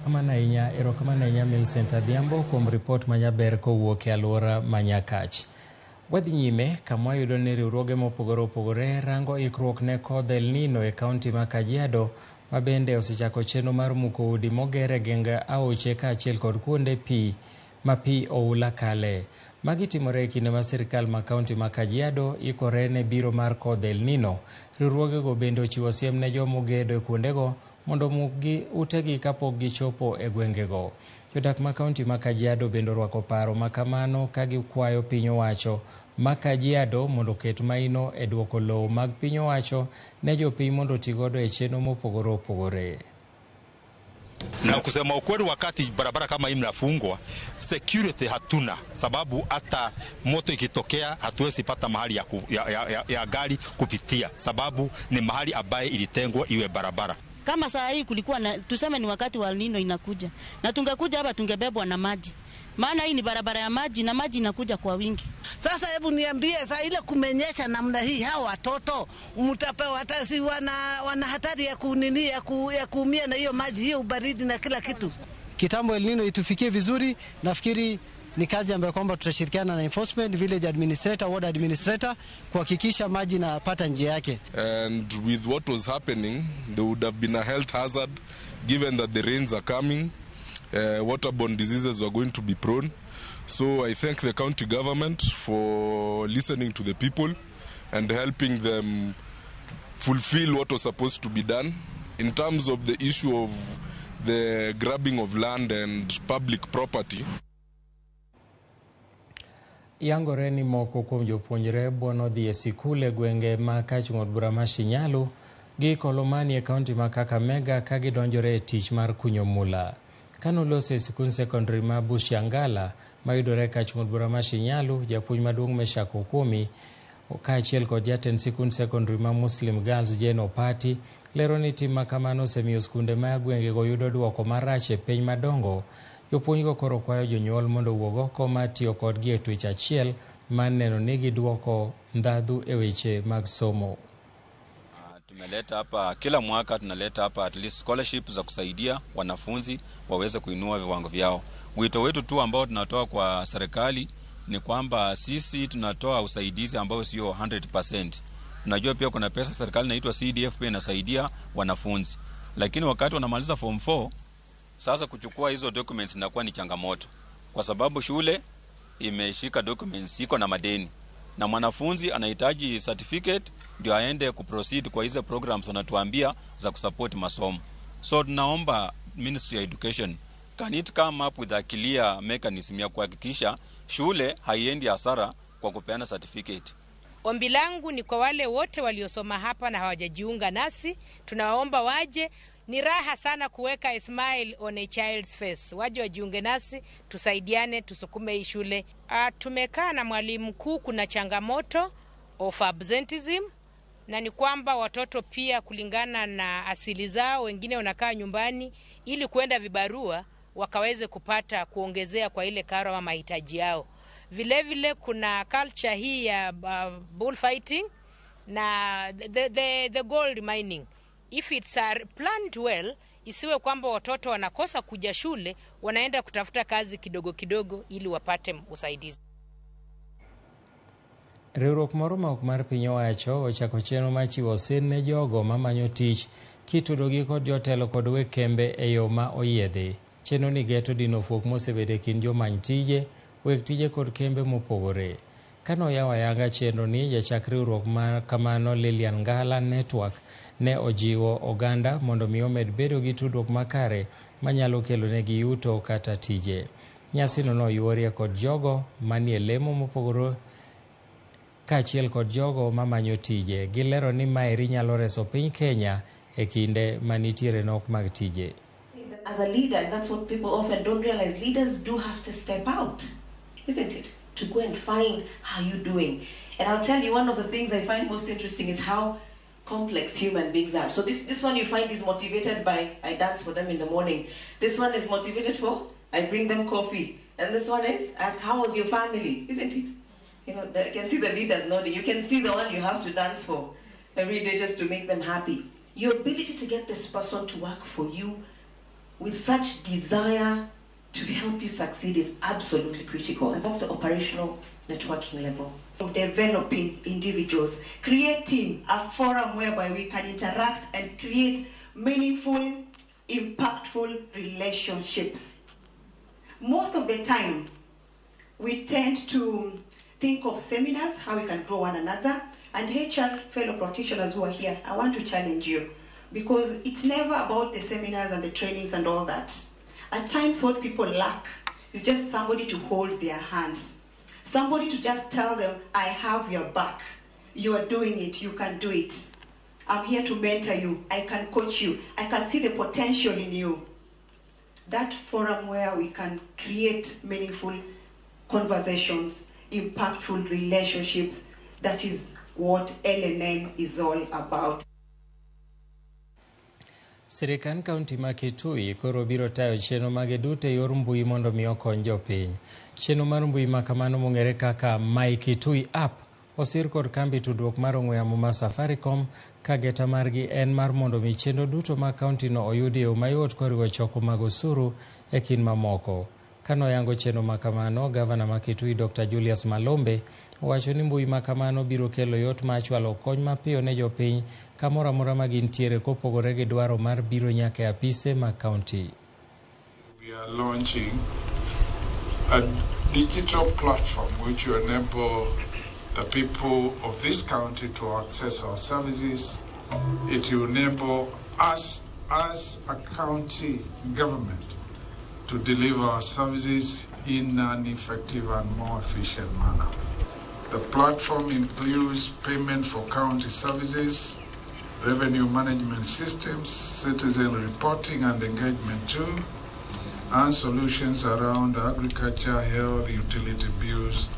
Kamana inya Millicent Adhiambo kuom ripot manyaber kowuok e alwora ma Nyakach. Wadhi nyime kama yudo ni riwruoge mopogore opogore rango ikruok ne kodh El Nino e kaunti ma Kajiado ma bende osechako chenro mar muko udi mogere genge aoche kaachiel kod kuonde pi ma pi oula kale. Magi timore e kinde ma sirkal ma kaunti ma Kajiado ikore ne biro mar kodh El Nino. Riwruogego bende ochiwo siem ne jomogedo e kuondego mondo mukgi utegi kapok gichopo e gwengego. Jodak ma kaunti ma Kajiado bende orwako paro makamano ka gikwayo piny owacho ma Kajiado mondo ket maino e duoko lowo mag piny owacho ne jopiny mondo tigodo e chenro mopogore opogore. Na kusema ukweli, wakati barabara kama hii mnafungwa, security hatuna, sababu hata moto ikitokea hatuwezi pata mahali ya gari kupitia, sababu ni mahali ambaye ilitengwa iwe barabara. Kama saa hii kulikuwa na, tuseme ni wakati wa El Nino inakuja, na tungekuja hapa tungebebwa na maji, maana hii ni barabara ya maji na maji inakuja kwa wingi. Sasa hebu niambie, saa ile kumenyesha namna hii, hao watoto mtapewa hata si wana hatari ya kunini ya kuumia na hiyo maji, hiyo ubaridi na kila kitu. Kitambo El Nino itufikie vizuri, nafikiri ni kazi ambayo kwamba tutashirikiana na enforcement, village administrator, ward administrator kuhakikisha maji napata njia yake. And with what was happening, there would have been a health hazard given that the rains are coming. Waterborne diseases were going to be prone. So I thank the county government for listening to the people and helping them fulfill what was supposed to be done. In terms of the issue of the grabbing of land and public property, Yangore ni moko kuom jopuonjre bono dhi e sikul e gwenge ma kachung'od bura ma Shinyalu gi Kolomani e kaunti ma Kakamega ka gidonjore e tich mar kunyo mula. Kanolose sikul secondary ma Bushiangala mayudore kachung'od bura ma Shinyalu, japuonj maduong' Meshak Okuomi kaachiel kod jatend sikul secondary ma Muslim Girls Jane Opati lero ni tim makamano osemiyo skunde ma gwengego yudo duoko marach e piny madongo. Jopuonjgo koro kwayo jonyuol mondo wuog oko ma tiyo kodgi e twech achiel ma neno ni giduoko ndhadhu e weche mag somo. Tumeleta hapa kila mwaka, tunaleta hapa at least scholarship za kusaidia wanafunzi waweze kuinua viwango vyao. Wito wetu tu ambao tunatoa kwa serikali ni kwamba sisi tunatoa usaidizi ambao sio 100%. Tunajua pia kuna pesa serikali inaitwa CDF pia inasaidia wanafunzi. Lakini wakati wanamaliza form 4, sasa kuchukua hizo documents inakuwa ni changamoto. Kwa sababu shule imeshika documents iko na madeni. Na mwanafunzi anahitaji certificate ndio aende kuproceed kwa hizo programs wanatuambia za kusupport masomo. So tunaomba Ministry of Education, can it come up with a clear mechanism ya kuhakikisha shule haiendi hasara kwa kupeana certificate. Ombi langu ni kwa wale wote waliosoma hapa na hawajajiunga nasi, tunawaomba waje. Ni raha sana kuweka a smile on a child's face. Waje wajiunge nasi, tusaidiane, tusukume hii shule. Tumekaa na mwalimu mkuu, kuna changamoto of absenteeism, na ni kwamba watoto pia kulingana na asili zao, wengine wanakaa nyumbani ili kuenda vibarua wakaweze kupata kuongezea kwa ile karo ama mahitaji yao. Vile vile kuna culture hii ya bullfighting na the gold mining. If it's planned well, isiwe kwamba watoto wanakosa kuja shule, wanaenda kutafuta kazi kidogo kidogo ili wapate usaidizi. Riwruok moro ma ok mar piny owacho ochako chenro mar chiwo sin ne jogo mamanyo tich kitudogi kod jotelo kod weg kembe e yo ma oyiedhi. Chenro ni geto dino fuok mosebedo e kind jomany tije, weg tije kod kembe mopogore. Kano yawo ayanga chenro ni, jachak riwruok mar kamano Lilian Ngala Network ne ojiwo oganda mondo mi omed bedo gi tudruok makare manyalo kelo negi yuto kata tije. Nyasino noyuorie kod jogo manie lemo mopogore kaachiel kod jogo mamanyo tije. Gilero ni maeri nyalo reso piny Kenya e kinde manitiere nok mag tije. As a leader, and that's what people often don't realize, leaders do have to step out, isn't it? To go and find how you're doing. And I'll tell you, one of the things I find most interesting is how complex human beings are. So this one you find is motivated by, I dance for them in the morning. This one is motivated for, I bring them coffee. And this one is, ask, how was your family? Isn't it? You know, you can see the leaders nodding. You can see the one you have to dance for every day just to make them happy. Your ability to get this person to work for you with such desire to help you succeed is absolutely critical. And that's the operational networking level. Of developing individuals, creating a forum whereby we can interact and create meaningful, impactful relationships. Most of the time, we tend to think of seminars, how we can grow one another. And HR fellow practitioners who are here, I want to challenge you. because it's never about the seminars and the trainings and all that. At times what people lack is just somebody to hold their hands. Somebody to just tell them, I have your back. You are doing it, you can do it. I'm here to mentor you, I can coach you, I can see the potential in you. That forum where we can create meaningful conversations, impactful relationships, that is what LNN is all about. Sirikan County ma Kitui koro biro tayo chenro mage duto e yor mbui mondo mi okony jopiny. Chenro mar mbui ma kamano mong'ere kaka My Kitui app osir kod kambi tudruok mar ong'we yamo ma Safaricom ka geta margi en mar mondo mi chenro duto ma kaunti no oyudi e yo mayot koriwo choko mag osuru e kind mamoko. Kano yango chenro ma kamano, gavana ma Kitui Dr. Julius Malombe owacho ni mbui ma kamano biro kelo yot ma chwalo kony mapiyo ne jopiny kamoro amora ma gintiere kopogore gi dwaro mar biro nyaka e apise ma kaunti. We are launching a digital platform which will enable the people of this county to access our services. It will enable us as a county government to deliver our services in an effective and more efficient manner. The platform includes payment for county services, revenue management systems, citizen reporting and engagement tool, and solutions around agriculture, health, utility bills,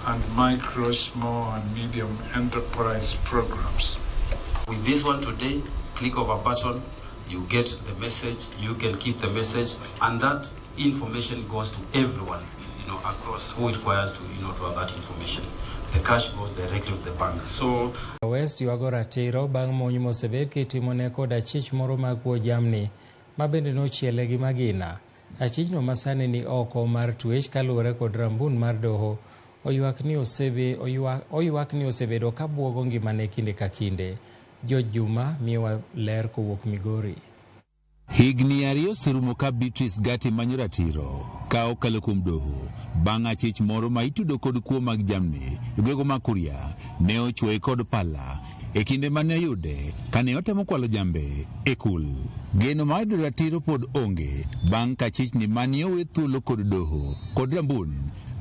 and micro, small, and medium enterprise programs. With this one today, click of a button, you get the message, you can keep the message, and that information goes to everyone, across who requires to, to have that information. The cash goes directly to the bank. So West yuago ratiro bang' monj mosebed kitimone kod achich moro mag kuo jamni ma bende nochiele gi magina. Achichno masani ni oko mar twech kaluwore kod rambun mar doho oyuak ni osebedo ka buogo ngimane kinde ka kinde. George Juma miwa ler kowuok Migori. Higni ariyo serumo ka Beatrice Gati manyo ratiro ka okalo kuom doho bang' achich moro ma itudo kod kuo mag jamni e gwego ma Kuria ne ochwoye kod pala e kinde mane yude kane otemo kwalo jambe e kul. Geno ma yudo ratiro pod onge bang' ka achichni mane owe thuolo kod doho kod rambun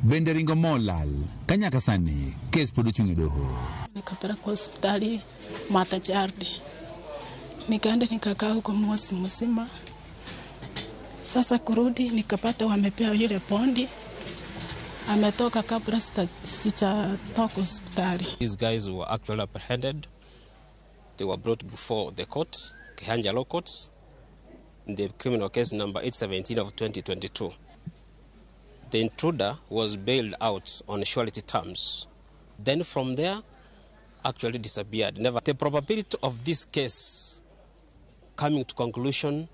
bende ringo molal ka nyaka sani kes pod ochung' e doho. Nikapelekwa hospitali Matachardi, nikaenda nikakaa huko mwezi mzima. Sasa kurudi nikapata wamepewa yule pondi, ametoka kabla sijatoka hospitali. These guys were actually apprehended. They were brought before the court, Kihanja Law Courts, in the criminal case number 817 of 2022. The intruder was bailed out on surety terms. Then from there, actually disappeared. Never. The probability of this case coming to conclusion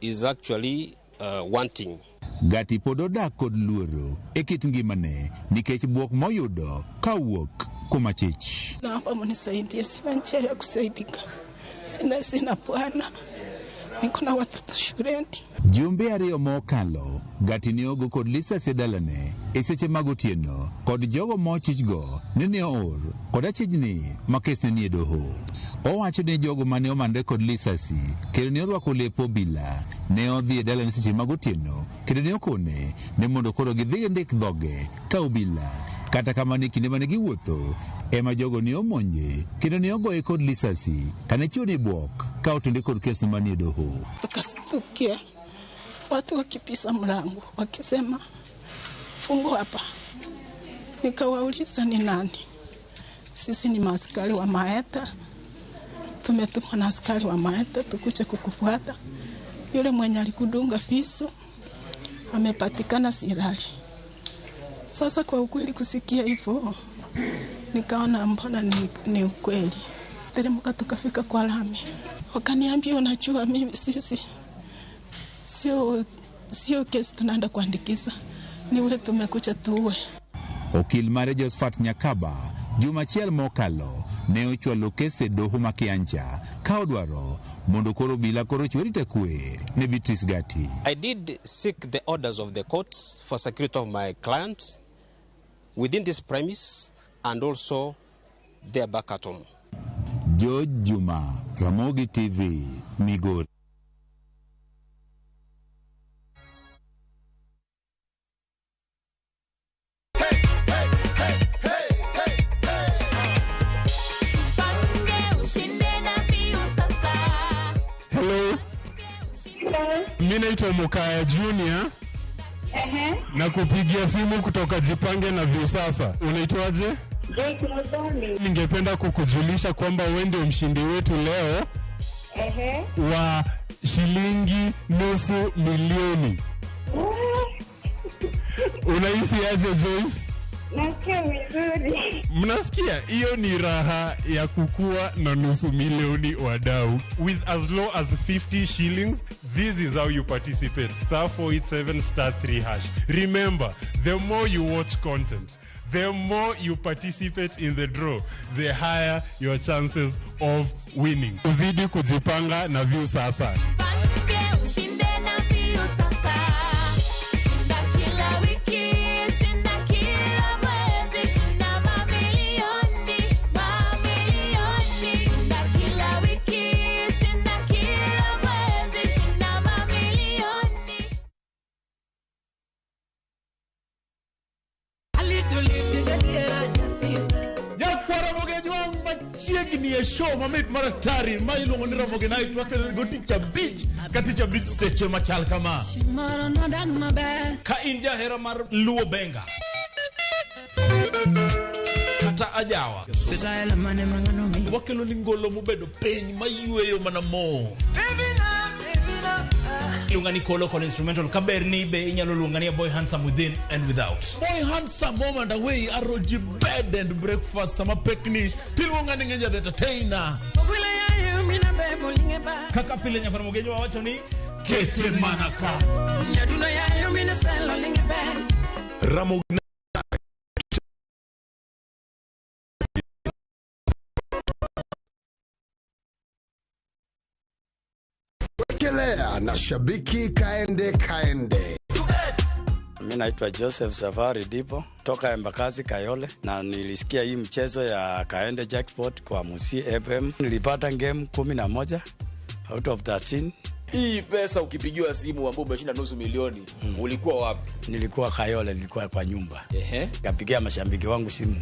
is actually wanting. Gati pododa kod luoro ekit ngimane nikech buok moyudo kawuok kuma chich. Naomba mnisaidie, sina njia ya kusaidika. Sina bwana. Niko na watoto shuleni. Jumbe ariyo mokalo Gati ne ogo kod Lisa Sedalane e seche mag otieno kod jogo mochichgo ne oor kod achijni ma kesne nie doho. Owacho ne jogo mane omande kod Lisa si kendo ne orwako lepo bila ne odhi e dalane seche mag otieno kendo ne okone ne mondo koro gidhi ndik dhoge ka obila kata kamano kinde mane giwuotho ema jogo ne omonje kendo ne ogoye kod Lisa si kane chuo buok ka otende kod kesno manie doho. Tukastukia watu wakipisa mlango wakisema fungu hapa. Nikawauliza ni nani? Sisi ni maaskari wa Maeta, tumetumwa na askari wa Maeta tukuje kukufuata. Yule mwenye alikudunga visu amepatikana silali. Sasa kwa ukweli kusikia hivyo nikaona mbona ni ukweli. Teremka tukafika kwa lami. Wakaniambia unajua mimi sisi sio kesi tunaenda kuandikiza, ni wewe tumekuja tuwe. Okil mare Josephat Nyakaba Jumachiel mokalo ne ochwalo kese doho ma Kiancha ka odwaro mondo koro bila koro chwerite kwe ne Beatrice Gati. I did seek the orders of the courts for security of my client within this premise and also their back at home. George Juma, Ramogi TV, Migori. Hello. Mimi naitwa Mukaya Junior. Na kupigia simu kutoka Jipange na Viusasa. Unaitwaje? Ningependa kukujulisha kwamba wewe ndio mshindi wetu leo wa shilingi $500,000. Unahisi aje Joyce? Nasikia vizuri. Mnasikia? Hiyo ni raha ya kukua na $500,000 wadau. With as low as 50 shillings, this is how you participate. *487 *3#. Remember, the more you watch content, the more you participate in the draw, the higher your chances of winning. Uzidi kujipanga na Viusasa. Ni show mamit maraktari mailongo ni Ramogi night wakati goticha beach katicha beach seche machal kama ka inja hera mar luo benga kata ajawa wakelo ningolo mubedo peny mayueyo mana mo lungani kolo con instrumental kaberni be inyalo lungani Boy Handsome Within and Without. Boy Handsome moment away aroji bed and breakfast sama pekni tilungani ngenja the entertainer kaka pile nyakona mogejo wa wacho ni kete manaka yaduna ya yo mina selo lingebe Ramogi Wekelea na shabiki kaende. Mimi naitwa Joseph Safari Dipo toka Embakasi Kayole, na nilisikia hii mchezo ya Kaende Jackpot kwa Musi FM. Nilipata game 11 out of 13. Hii pesa ukipigiwa simu ambapo umeshinda $500,000 ulikuwa wapi? Nilikuwa Kayole, nilikuwa kwa nyumba. Kapigia mashabiki wangu simu.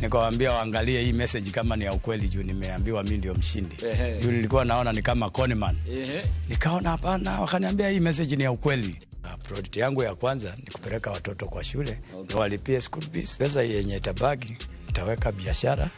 Nikawaambia waangalie hii message kama ni ya ukweli juu nimeambiwa mimi ndio mshindi. Juu nilikuwa naona ni kama Conman. Nikaona hapana, wakaniambia hii message ni ya ukweli. Project yangu ya kwanza ni kupeleka watoto kwa shule, walipie school fees. Pesa yenye tabaki nitaweka biashara.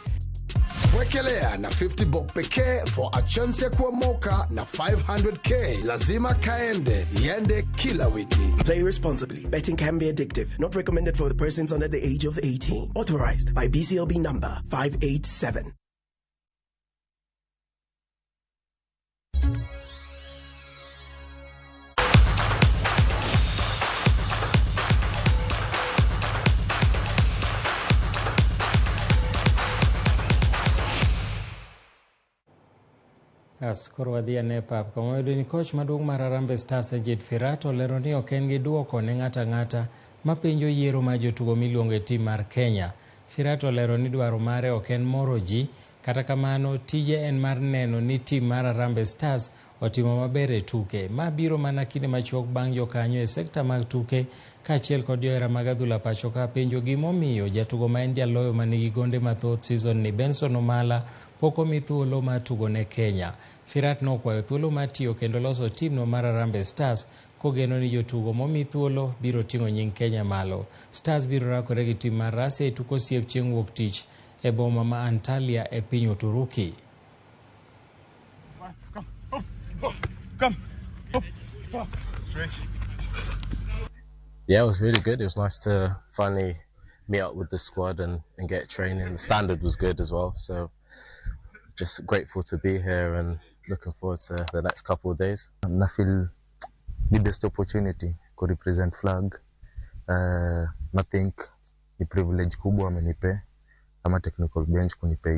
Wekelea na 50 bob pekee for a chance ya kuomoka na 500k. Lazima kaende, yende kila wiki. Play responsibly. Betting can be addictive. Not recommended for the persons under the age of 18. Authorized by BCLB number 587. Koro wadhi ane pap kama yudo ni coach maduong' mar Harambee Stars Ejid Firat olero ni ok en gi duoko ne ng'ata mapenjo yiero ma jotugo miluongo e tim mar Kenya. Firat olero ni dwaro mare ok en moro ji, kata kamano tije en mar neno ni tim mar Harambee Stars otimo maber e tuke. Ma biro mana kinde machuok bang' jokanyo e sekta mag tuke kaachiel kod johera mag adhula pacho ka penjo gimomiyo jatugo ma en jaloyo manigi gonde mathoth season ni Benson Omala pok omi thuolo mar tugo ne Kenya. Firat nokwayo thuolo mar tiyo kendo loso timno mar Harambee Stars kogeno ni jotugo momi thuolo biro ting'o nying Kenya malo. Stars biro rakore gi tim mar Russia e tuk osiep chieng' wuok tich e boma ma Antalya e piny Uturuki. Yeah, it was really good. It was nice to finally meet up with the squad and get training. The standard was good as well, so just grateful to be here and looking forward to the next couple of days. I feel the best opportunity to represent flag. I think the privilege kubwa amenipe kama technical bench kunipe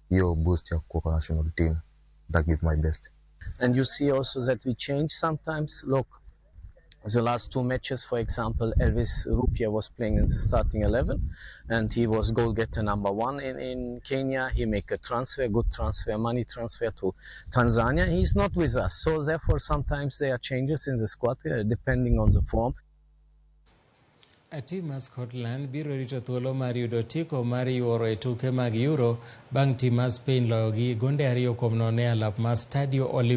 hiyo boost ya kwa national team. That give my best. And you see also that we change sometimes. Look, The last 2 matches, for example, Elvis Rupia was playing in the starting 11 and he was goal getter number 1 in Kenya. He made a transfer, good transfer, money transfer to Tanzania. He's not with us. So therefore, sometimes there are changes in the squad depending on the form. Tim mar Scotland biro rito thuolo mar yudo tiko mar yuoro e tuke mag Euro bang' tim mar Spain loyogi gonde 2-0 e alap mar Stadio Olimpico.